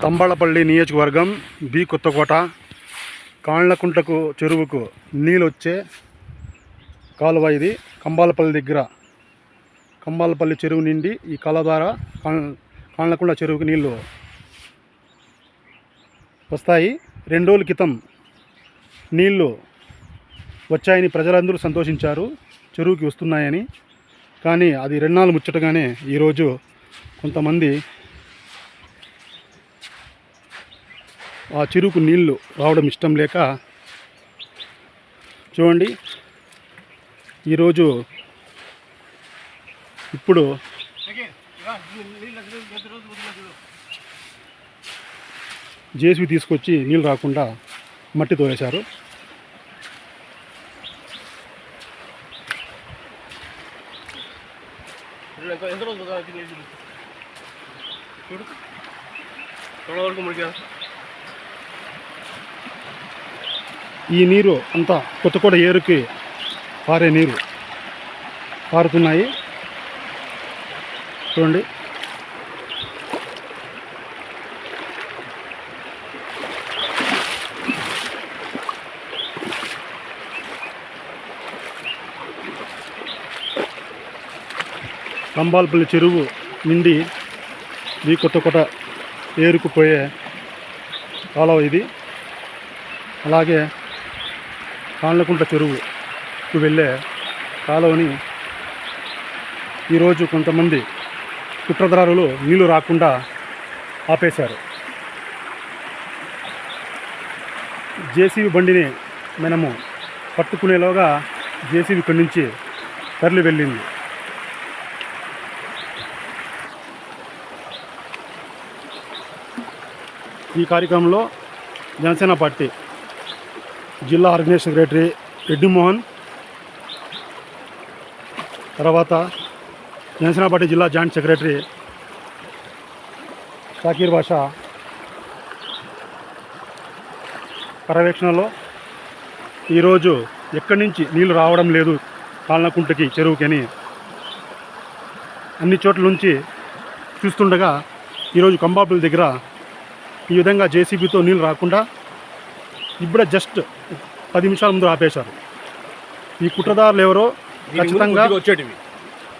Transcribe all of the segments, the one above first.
తంబళపల్లి నియోజకవర్గం బి కొత్తకోట కాళ్ళకుంటకు చెరువుకు నీళ్ళు వచ్చే కాలువ ఇది. కంబాలపల్లి దగ్గర కంబాలపల్లి చెరువు నుండి ఈ కాలువ ద్వారా కాళ్ళకుంట చెరువుకు నీళ్ళు వస్తాయి. 2 రోజుల క్రితం నీళ్ళు వచ్చాయని ప్రజలందరూ సంతోషించారు, చెరువుకి వస్తున్నాయని. కానీ అది 2 నాళ్ళు ముచ్చటగానే ఈరోజు కొంతమంది ఆ చెరువుకు నీళ్లు రావడం ఇష్టం లేక, చూడండి ఈరోజు ఇప్పుడు జేసీబీ తీసుకొచ్చి నీళ్ళు రాకుండా మట్టి తోలేశారు. ఈ నీరు అంతా కొత్తకోట ఏరుకి పారే నీరు పారుతున్నాయి. చూడండి కంబాలపల్లి చెరువు నుండి ఈ కొత్తకోట ఏరుకు పోయే కాలువ ఇది. అలాగే కాళ్ళకుంట చెరువుకు వెళ్ళే కాలువని ఈరోజు కొంతమంది కుట్రదారులు నీళ్లు రాకుండా ఆపేశారు. జేసీబీ బండిని మనము పట్టుకునేలోగా జేసీబీ ఇక్కడి నుంచి తరలి వెళ్ళింది. ఈ కార్యక్రమంలో జనసేన పార్టీ జిల్లా ఆర్గనైజేషన్ సెక్రటరీ రెడ్డి మోహన్, తర్వాత జనసేన పార్టీ జిల్లా జాయింట్ సెక్రటరీ షాకీర్ బాషా పర్యవేక్షణలో ఈరోజు ఎక్కడి నుంచి నీళ్లు రావడం లేదు కాళ్ళకుంటకి చెరువుకి అని అన్ని చోట్ల నుంచి చూస్తుండగా ఈరోజు కంబాపల్లి దగ్గర ఈ విధంగా జేసీబీతో నీళ్ళు రాకుండా ఇప్పుడే జస్ట్ 10 నిమిషాల ముందు ఆపేశారు. ఈ కుట్రదారులు ఎవరో ఖచ్చితంగా వచ్చేటివి,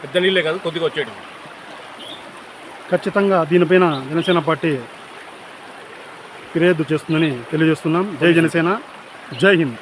పెద్ద నీళ్ళే కాదు కొద్దిగా వచ్చేటివి. ఖచ్చితంగా దీనిపైన జనసేన పార్టీ ఫిర్యాదు చేస్తుందని తెలియజేస్తున్నాం. జై జనసేన, జై హింద్.